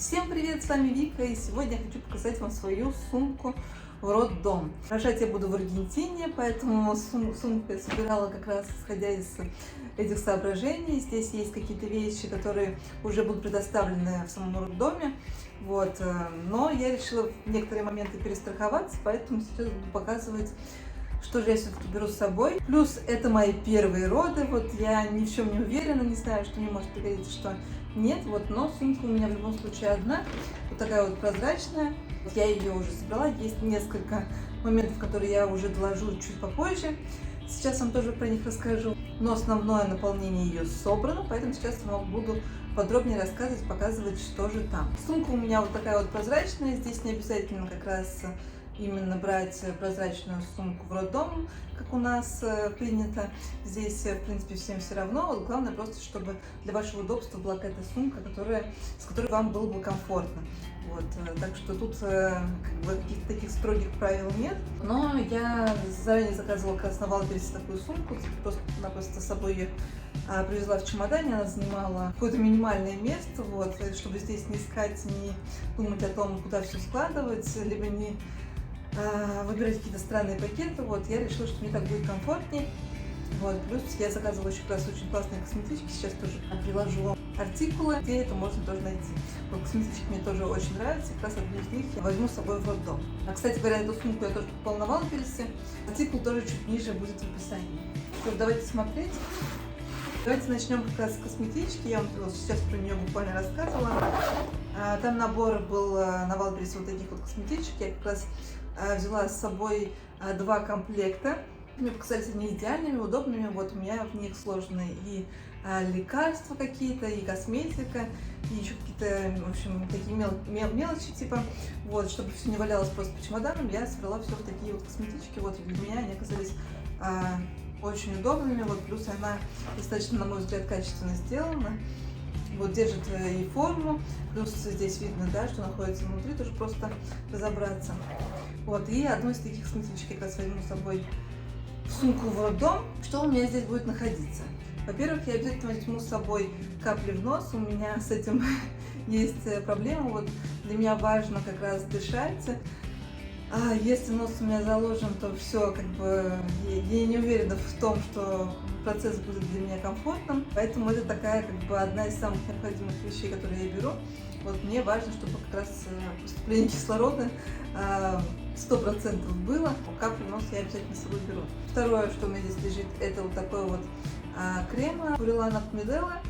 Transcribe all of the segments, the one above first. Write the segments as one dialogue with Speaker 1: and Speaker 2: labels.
Speaker 1: Всем привет, с вами Вика, и сегодня я хочу показать вам свою сумку в роддом. Рожать я буду в Аргентине, поэтому сумку я собирала как раз исходя из этих соображений. Здесь есть какие-то вещи, которые уже будут предоставлены в самом роддоме, но я решила в некоторые моменты перестраховаться, поэтому сейчас буду показывать, что же я все-таки беру с собой. Плюс это мои первые роды, я ни в чем не уверена, не знаю, что мне может пригодиться, что нет, но сумка у меня в любом случае одна, вот такая вот прозрачная. Я ее уже собрала, есть несколько моментов, которые я уже доложу чуть попозже. Сейчас вам тоже про них расскажу, но основное наполнение ее собрано, поэтому сейчас я вам буду подробнее рассказывать, показывать, что же там. Сумка у меня вот такая вот прозрачная, здесь не обязательно как раз именно брать прозрачную сумку в роддом, как у нас принято. Здесь, в принципе, всем все равно. Главное просто, чтобы для вашего удобства была какая-то сумка, с которой вам было бы комфортно. Так что тут каких-то таких строгих правил нет. Но я заранее заказывала как раз на Валбересе такую сумку, просто с собой ее привезла в чемодане, она занимала какое-то минимальное место, чтобы здесь не искать, не думать о том, куда все складывать, либо не выбирать какие-то странные пакеты. Я решила, что мне так будет комфортнее. Плюс я заказывала еще как раз очень классные косметички, сейчас тоже приложу вам артикулы, где это можно тоже найти. Косметички мне тоже очень нравятся, как раз одну из них я возьму с собой в роддом. Кстати говоря, эту сумку я тоже покупала на Валбересе, артикул тоже чуть ниже будет в описании. Давайте смотреть. Давайте начнем как раз с косметички, я вам сейчас про нее буквально рассказывала. Там набор был на Валбересе таких косметичек, я как раз взяла с собой 2 комплекта. Мне показались они идеальными, удобными. У меня в них сложены и лекарства какие-то, и косметика, и еще какие-то, в общем, такие мелочи, чтобы все не валялось просто по чемоданам, я собрала все в такие косметички. Для меня они оказались очень удобными, плюс она достаточно, на мой взгляд, качественно сделана. Держит и форму, плюс здесь видно, что находится внутри, тоже просто разобраться. И одну из таких косметичек я как раз возьму с собой в сумку в роддом. Что у меня здесь будет находиться? Во-первых, я обязательно возьму с собой капли в нос, у меня с этим есть проблема, для меня важно как раз дышать. Если нос у меня заложен, то все, я не уверена в том, что процесс будет для меня комфортным, поэтому это такая одна из самых необходимых вещей, которые я беру. Мне важно, чтобы как раз поступление кислорода 100% было. Каплю в нос я обязательно с собой беру. Второе, что у меня здесь лежит, это такой крем Пурилана Помидела.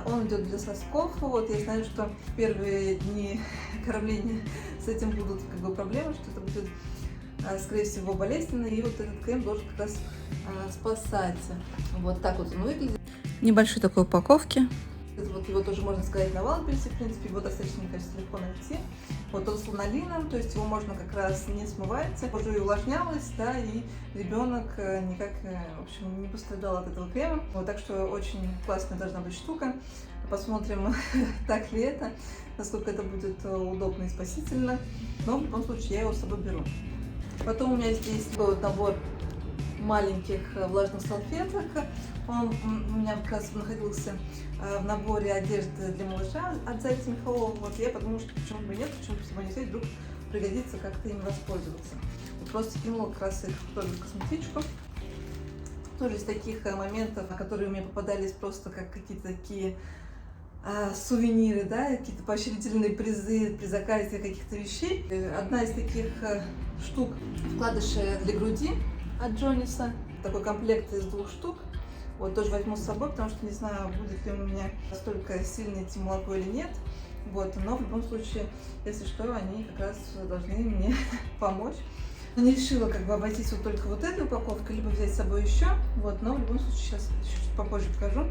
Speaker 1: Он идет для сосков. Я знаю, что в первые дни кормления с этим будут проблемы, что это будет, скорее всего, болезненно. И этот крем должен как раз спасать. Так он выглядит. Небольшой такой упаковки. Его тоже можно сказать на Валбересе, в принципе, его достаточно, мне кажется, легко найти. Он с ланолином, то есть его можно как раз не смывается. Уже и увлажнялось, и ребенок никак, в общем, не пострадал от этого крема. Так что очень классная должна быть штука. Посмотрим, так ли это, насколько это будет удобно и спасительно. Но в любом случае я его с собой беру. Потом у меня здесь такой набор маленьких влажных салфеток. Он у меня как раз находился в наборе одежды для малыша от Зайца Михалова. Я подумала, что почему бы нет, почему бы с собой не взять, вдруг пригодится как-то им воспользоваться. Просто кинула как раз их тоже в косметичку. Тоже из таких моментов, которые у меня попадались просто как какие-то такие сувениры, какие-то поощрительные призы при заказе каких-то вещей. Одна из таких штук — вкладыши для груди от Джониса. Такой комплект из 2 штук. Тоже возьму с собой, потому что не знаю, будет ли у меня настолько сильно идти молоко или нет. Но в любом случае, если что, они как раз должны мне помочь. Не решила обойтись только этой упаковкой, либо взять с собой еще. Но в любом случае, сейчас чуть попозже покажу.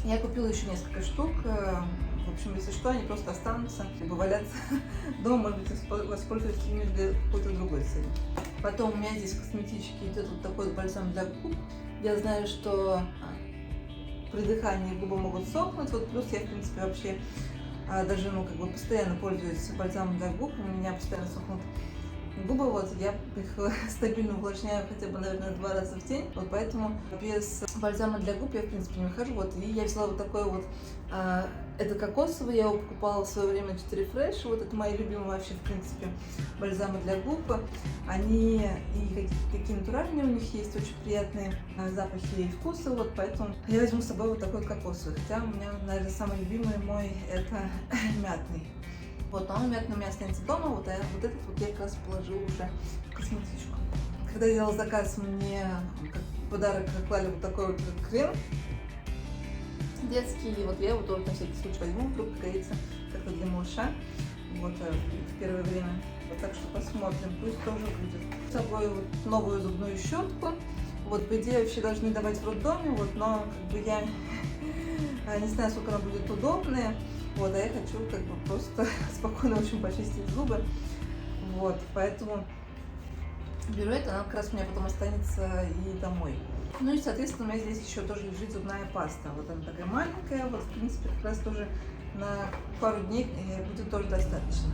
Speaker 1: Я купила еще несколько штук. В общем, если что, они просто останутся, либо валяться дома, может быть, воспользуюсь ими для какой-то другой цели. Потом у меня здесь в косметичке идет такой бальзам для губ. Я знаю, что при дыхании губы могут сохнуть. Плюс я, в принципе, вообще даже постоянно пользуюсь бальзамом для губ. У меня постоянно сохнут губы, вот я их стабильно увлажняю хотя бы, наверное, 2 раза в день, вот поэтому без бальзама для губ я, в принципе, не выхожу, вот, и я взяла вот такой вот, это кокосовый, я его покупала в свое время 4 Fresh, вот это мои любимые вообще, в принципе, бальзамы для губ, они и какие натуральные у них есть, очень приятные запахи и вкусы, вот, поэтому я возьму с собой вот такой вот кокосовый, хотя у меня, наверное, самый любимый мой это мятный. Вот, но он мятный у меня останется дома, вот этот вот я как раз положила уже в косметичку. Когда я делала заказ, мне как подарок клали вот такой вот крем детский, и вот я его тоже на всякий случай возьму, вдруг пригодится как-то для малыша, вот, в первое время. Вот, так что посмотрим, пусть тоже будет. С собой вот новую зубную щетку, вот, по идее вообще должны давать в роддоме, вот, но как бы я не знаю, сколько она будет удобная. Вот, а я хочу как бы просто спокойно очень почистить зубы. Вот, поэтому беру это, она как раз у меня потом останется и домой. Ну и, соответственно, у меня здесь еще тоже лежит зубная паста. Вот она такая маленькая, вот, в принципе, как раз тоже на пару дней будет тоже достаточно.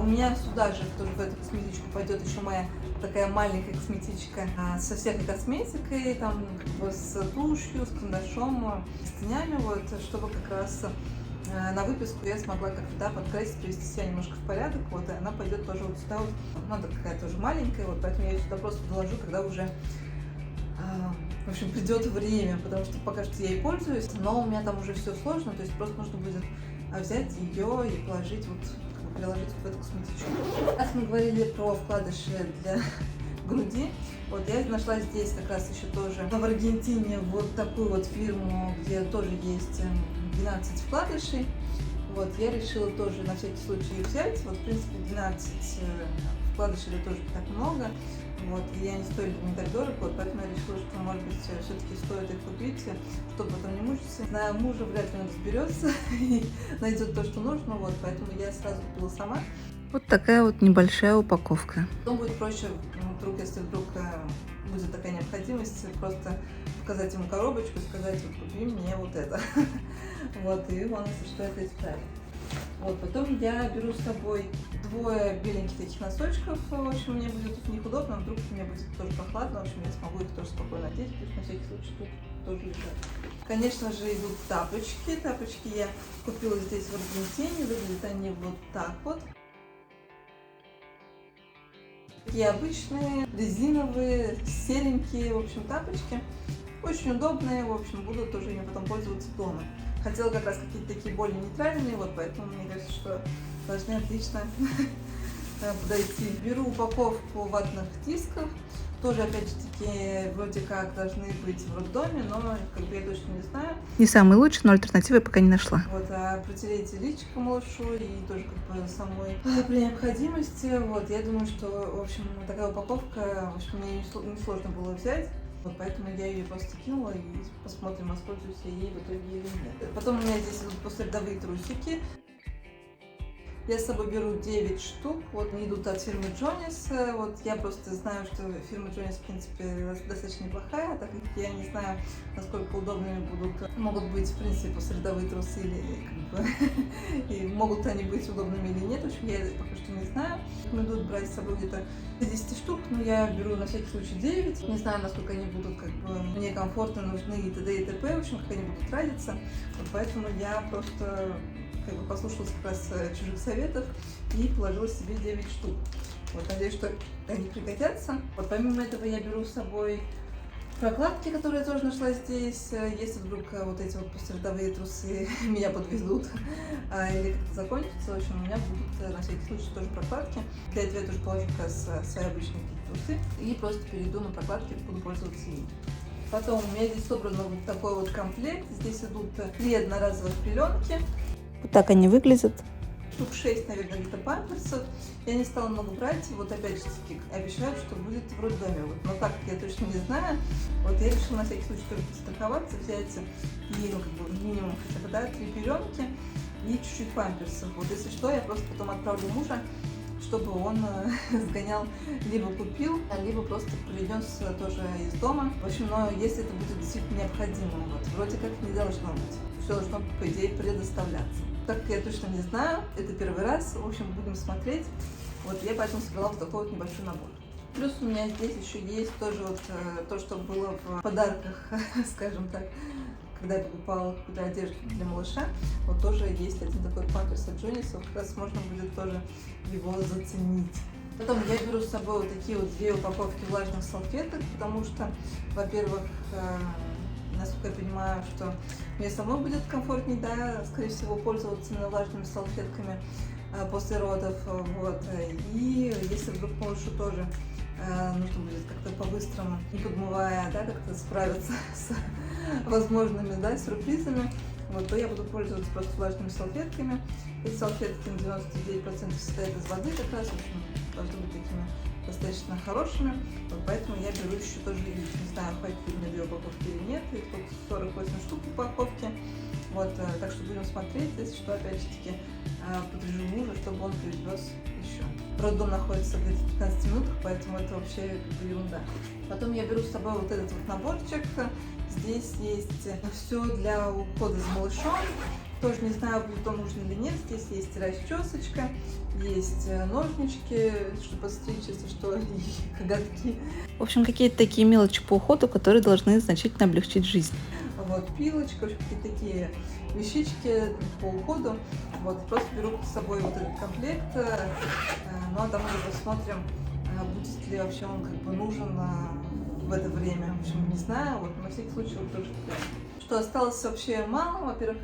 Speaker 1: У меня сюда же, тоже в эту косметичку, пойдет еще моя такая маленькая косметичка со всякой косметикой, там, как бы с тушью, с карандашом, с тенями, вот, чтобы как раз на выписку я смогла как-то, да, подкрасить, привести себя немножко в порядок, вот, и она пойдет тоже вот сюда, вот, она такая тоже маленькая, вот, поэтому я ее сюда просто доложу, когда уже, в общем, придет время, потому что пока что я ей пользуюсь, но у меня там уже все сложно, то есть просто нужно будет взять ее и положить, вот, как бы приложить в эту косметичку. Раз мы говорили про вкладыши для груди, вот я нашла здесь как раз еще тоже в Аргентине вот такую вот фирму, где тоже есть 12 вкладышей. Вот, я решила тоже на всякий случай их взять. Вот, в принципе, 12 вкладышей это тоже не так много. Вот, и они стоили не так дорого, вот, поэтому я решила, что, может быть, все-таки стоит их купить, чтобы потом не мучиться. Знаю мужа, вряд ли он разберется и найдет то, что нужно, вот, поэтому я сразу купила сама. Вот такая вот небольшая упаковка. Потом будет проще, если вдруг будет такая необходимость, просто показать ему коробочку, сказать, вот, купи мне вот это. Вот, и он, если что, это исправит. Вот, потом я беру с собой 2 беленьких таких носочков, в общем, мне будет в них удобно, вдруг мне будет тоже прохладно, в общем, я смогу их тоже спокойно одеть, пусть на всякий случай тут тоже лежат. Конечно же, идут тапочки. Тапочки я купила здесь в Аргентине, выглядят они вот так вот. Такие обычные, резиновые, серенькие, в общем, тапочки. Очень удобные, в общем, буду тоже ими потом пользоваться дома. Хотела как раз какие-то такие более нейтральные, вот поэтому мне кажется, что должны отлично подойти. Беру упаковку ватных дисков. Тоже, опять же таки, вроде как должны быть в роддоме, но как бы я точно не знаю.
Speaker 2: Не самый лучший, но альтернативы пока не нашла.
Speaker 1: Вот, а протереть личико малышу и тоже как бы самой при необходимости. Вот, я думаю, что, в общем, такая упаковка, в общем, мне не сложно было взять. Вот поэтому я ее просто кинула и посмотрим, воспользуюсь я ей в итоге или нет. Потом у меня здесь идут послеродовые трусики. Я с собой беру 9 штук, вот они идут от фирмы Jonis. Вот я просто знаю, что фирма Jonis, в принципе, достаточно неплохая, так как я не знаю, насколько удобными могут быть, в принципе, послеродовые трусы, или как бы, и могут они быть удобными или нет, в общем, я пока что не знаю. Рекомендуют брать с собой где-то 10 штук, но я беру на всякий случай 9. Не знаю, насколько они будут как бы мне комфортно, нужны и т.д. и т.п. В общем, как они будут радиться. Вот поэтому я просто как бы послушалась как раз чужих советов и положила себе 9 штук. Вот, надеюсь, что они пригодятся. Вот, помимо этого я беру с собой прокладки, которые я тоже нашла здесь. Если вдруг вот эти вот послеродовые трусы меня подвезут или как-то закончатся, в общем, у меня будут на всякий случай тоже прокладки. Для этого я тоже положу как раз свои обычные трусы и просто перейду на прокладки, буду пользоваться ими. Потом у меня здесь собран вот такой вот комплект. Здесь идут 3 одноразовых пеленки.
Speaker 2: Вот так они выглядят.
Speaker 1: Штук 6, наверное, где-то памперсов. Я не стала много брать. Вот опять же таки обещают, что будет в роддоме. Вот. Но так как я точно не знаю, вот я решила на всякий случай тоже подстраховаться, взять и, ну, как бы минимум хотя бы, да, 3 пеленки и чуть-чуть памперсов. Вот если что, я просто потом отправлю мужа, чтобы он сгонял, либо купил, либо просто принес тоже из дома. В общем, но если это будет действительно необходимо, вот, вроде как не должно быть. Все должно, по идее, предоставляться. Так как я точно не знаю, это первый раз, в общем, будем смотреть. Вот я поэтому собрала вот такой вот небольшой набор. Плюс у меня здесь еще есть тоже вот то, что было в подарках, скажем так, когда я покупала какую-то одежду для малыша. Вот тоже есть один такой памперс от Джонисов, как раз можно будет тоже его заценить. Потом я беру с собой вот такие вот 2 упаковки влажных салфеток, потому что, во-первых, насколько я понимаю, что мне самой будет комфортнее, да, скорее всего, пользоваться влажными салфетками после родов, вот. И если вдруг малышу тоже нужно будет как-то по-быстрому, не подмывая, да, как-то справиться с возможными, да, сюрпризами, вот, то я буду пользоваться просто влажными салфетками. Эти салфетки на 99% состоят из воды, как раз, в общем, должны быть такими достаточно хорошими, вот, поэтому я беру еще тоже, не знаю, хватит ли мне 2 упаковки или нет, их тут 48 штук в упаковке, вот, так что будем смотреть, если что, опять же таки, подвяжу мужа, чтобы он привез еще. Роддом находится где-то в 15 минутах, поэтому это вообще как бы ерунда. Потом я беру с собой вот этот вот наборчик. Здесь есть все для ухода за малышом. Тоже не знаю, будет он нужен или нет. Здесь есть расчесочка, есть ножнички, чтобы стричь, если что, и коготки.
Speaker 2: В общем, какие-то такие мелочи по уходу, которые должны значительно облегчить жизнь.
Speaker 1: Вот, пилочка, в общем, какие-то такие вещички по уходу. Вот, просто беру с собой вот этот комплект. Ну, а там уже посмотрим, будет ли вообще он как бы нужен в это время. В общем, не знаю, вот, на всякий случай вот тоже. Что осталось вообще мало. Во-первых,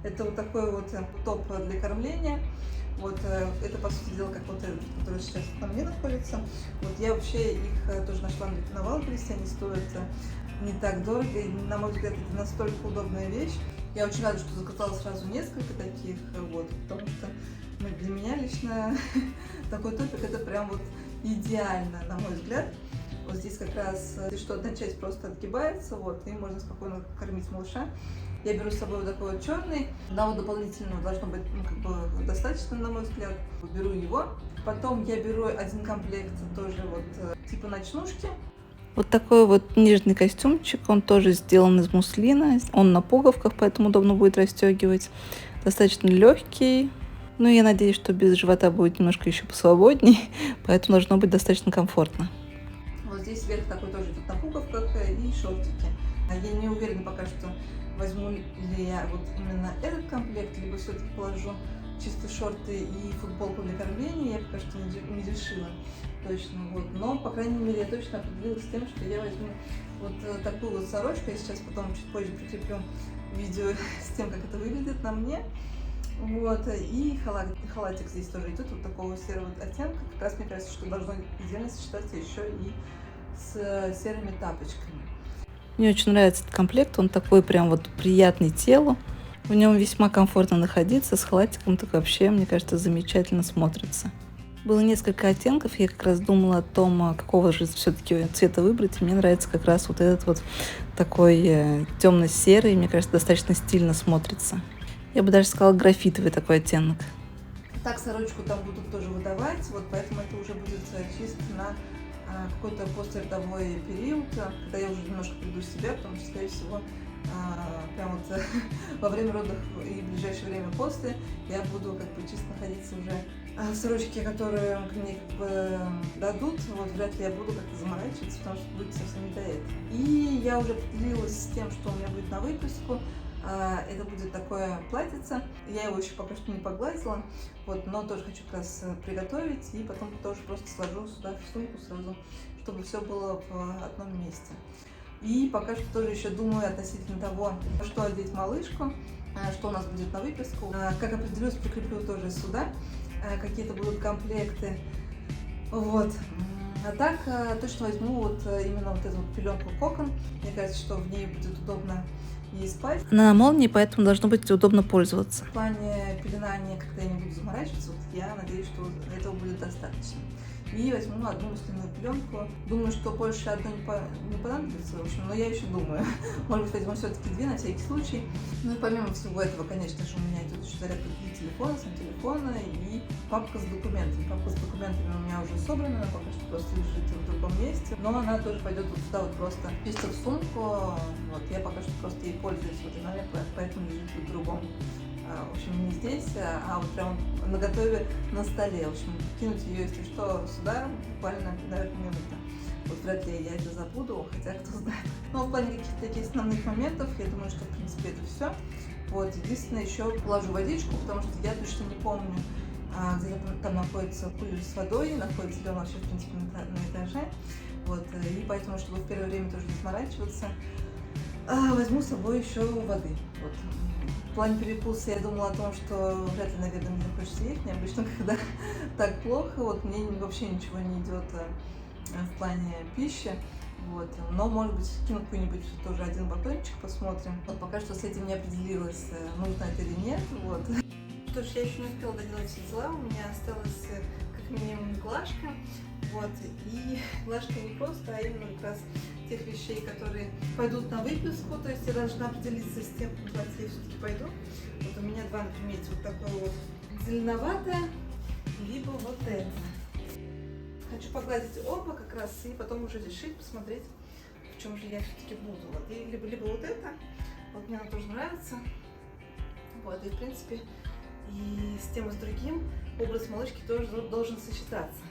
Speaker 1: это вот такой вот топ для кормления. Вот, это, по сути дела, как вот этот, который сейчас на мне находится. Вот, я вообще их тоже нашла на Валбересе, они стоят не так дорого, и, на мой взгляд, это настолько удобная вещь. Я очень рада, что заказала сразу несколько таких, вот, потому что для меня лично такой топик это прям вот идеально, на мой взгляд. Вот здесь как раз, что одна часть просто отгибается, вот, и можно спокойно кормить малыша. Я беру с собой вот такой вот черный, одного дополнительного должно быть, ну, как бы достаточно, на мой взгляд. Беру его. Потом я беру один комплект тоже вот типа ночнушки.
Speaker 2: Вот такой вот нижний костюмчик, он тоже сделан из муслина, он на пуговках, поэтому удобно будет расстегивать. Достаточно легкий, ну я надеюсь, что без живота будет немножко еще посвободней, поэтому должно быть достаточно комфортно.
Speaker 1: Вот здесь верх такой тоже идет на пуговках и шортики. Я не уверена пока что, возьму ли я вот именно этот комплект, либо все-таки положу чисто шорты и футболку для кормления, я пока что не решила точно, вот. Но, по крайней мере, я точно определилась с тем, что я возьму вот такую вот сорочку, я сейчас потом чуть позже прикреплю видео с тем, как это выглядит на мне, вот, и халатик здесь тоже идет вот такого серого оттенка, как раз мне кажется, что должно идеально сочетаться еще и с серыми тапочками.
Speaker 2: Мне очень нравится этот комплект, он такой прям вот приятный телу. В нем весьма комфортно находиться, с халатиком так вообще, мне кажется, замечательно смотрится. Было несколько оттенков, я как раз думала о том, какого же все-таки цвета выбрать. И мне нравится как раз вот этот вот такой темно-серый, мне кажется, достаточно стильно смотрится. Я бы даже сказала графитовый такой оттенок.
Speaker 1: Так, сорочку там будут тоже выдавать, вот поэтому это уже будет чисто на какой-то послеродовой период, когда я уже немножко приду в себя, потому что, скорее всего, прям вот во время родов и в ближайшее время после я буду как бы чисто находиться уже в сорочке, которые мне как бы дадут, вот вряд ли я буду как-то заморачиваться, потому что будет совсем не до этого. И я уже определилась с тем, что у меня будет на выписку. Это будет такое платьице, я его еще пока что не погладила, вот, но тоже хочу как раз приготовить и потом тоже просто сложу сюда в сумку сразу, чтобы все было в одном месте. И пока что тоже еще думаю относительно того, что одеть малышку, что у нас будет на выписку. Как определюсь, прикреплю тоже сюда, какие-то будут комплекты, вот. А так точно возьму вот именно вот эту вот пеленку Кокон, мне кажется, что в ней будет удобно ей спать.
Speaker 2: Она на молнии, поэтому должно быть удобно пользоваться.
Speaker 1: В плане пеленания, когда я не буду заморачиваться, вот я надеюсь, что этого будет достаточно. И возьму одну мусульную пеленку. Думаю, что больше одной не понадобится, в общем, но я еще думаю. Может быть, возьму все-таки 2 на всякий случай. Ну и помимо всего этого, конечно же, у меня идет еще зарядка для телефона, сам телефона и папка с документами. Папка с документами у меня уже собрана, она пока что просто лежит в другом месте. Но она тоже пойдет вот сюда вот просто чисто в сумку. Вот, я пока что просто ей пользуюсь, вот она поэтому лежит в другом В общем, не здесь, а вот прям наготове на столе. В общем, кинуть ее, если что, сюда буквально, наверное, минута. Вот вряд ли я это забуду, хотя кто знает. Но в плане каких-то таких основных моментов, я думаю, что в принципе это все. Вот, единственное, еще положу водичку, потому что я точно не помню, где там находится кулер с водой, находится ли он вообще, в принципе, на этаже. Вот, и поэтому, чтобы в первое время тоже не сморачиваться, возьму с собой еще воды. Вот. В плане перекуса я думала о том, что вряд ли, наверное, мне захочется есть. Мне обычно, когда так плохо, вот мне вообще ничего не идет в плане пищи. Вот. Но, может быть, кину какой-нибудь тоже один батончик, посмотрим. Вот пока что с этим не определилась, нужно это или нет. Вот. Потому что я еще не успела доделать все дела, у меня осталась как минимум глажка. Вот. И глажка не просто, а именно как раз тех вещей, которые пойдут на выписку. То есть я должна определиться с тем, куда я все-таки пойду. Вот у меня два, например, вот такое вот зеленоватое, либо вот это. Хочу погладить оба как раз и потом уже решить, посмотреть, в чем же я все-таки буду. Вот. И либо вот это, вот мне оно тоже нравится. Вот, и в принципе и с тем и с другим образ малышки тоже должен сочетаться.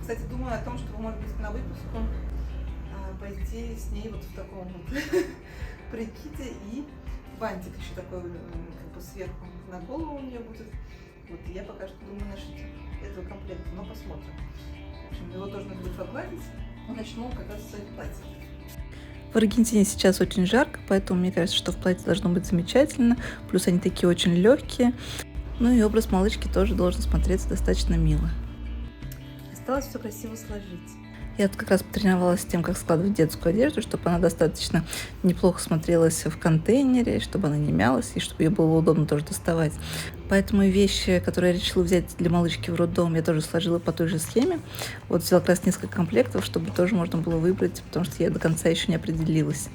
Speaker 1: Кстати, думаю о том, чтобы, может быть, на выпуску пойти с ней вот в таком вот прикиде и бантик еще такой как бы сверху на голову у нее будет. Вот, и я пока что думаю насчет этого комплекта, но посмотрим. В общем, его тоже надо будет погладить. Начну как раз с своих платьев.
Speaker 2: В Аргентине сейчас очень жарко, поэтому мне кажется, что в платье должно быть замечательно. Плюс они такие очень легкие. Ну и образ малышки тоже должен смотреться достаточно мило.
Speaker 1: Осталось все красиво сложить.
Speaker 2: Я тут как раз потренировалась с тем, как складывать детскую одежду, чтобы она достаточно неплохо смотрелась в контейнере, чтобы она не мялась и чтобы ее было удобно тоже доставать. Поэтому и вещи, которые я решила взять для малышки в роддом, я тоже сложила по той же схеме. Вот взяла как раз несколько комплектов, чтобы тоже можно было выбрать, потому что я до конца еще не определилась.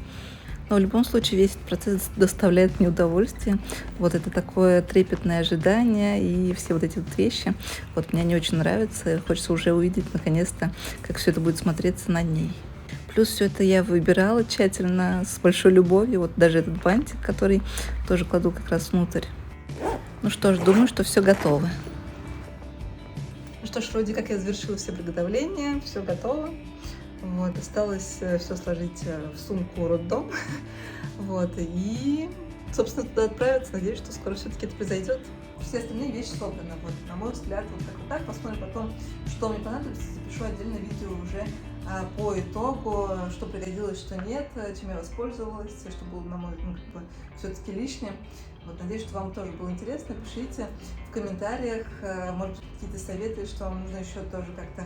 Speaker 2: Но в любом случае весь этот процесс доставляет мне удовольствие. Вот это такое трепетное ожидание и все вот эти вот вещи. Вот мне они очень нравятся. Хочется уже увидеть наконец-то, как все это будет смотреться на ней. Плюс все это я выбирала тщательно, с большой любовью. Вот даже этот бантик, который тоже кладу как раз внутрь. Ну что ж, думаю, что все готово.
Speaker 1: Ну что ж, вроде как я завершила все приготовления, все готово. Вот, осталось все сложить в сумку роддом. Вот, и, собственно, туда отправиться. Надеюсь, что скоро все-таки это произойдет. Все остальные вещи собраны. Вот, на мой взгляд, вот так. Посмотрим потом, что мне понадобится. Запишу отдельное видео уже по итогу, что пригодилось, что нет, чем я воспользовалась, что было, на мой взгляд, все-таки лишним. Вот, надеюсь, что вам тоже было интересно. Пишите в комментариях, может быть, какие-то советы, что вам нужно еще тоже как-то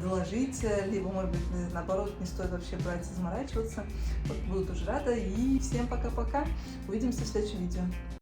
Speaker 1: доложить, либо, может быть, наоборот, не стоит вообще брать и заморачиваться. Вот, буду тоже рада. И всем пока-пока. Увидимся в следующем видео.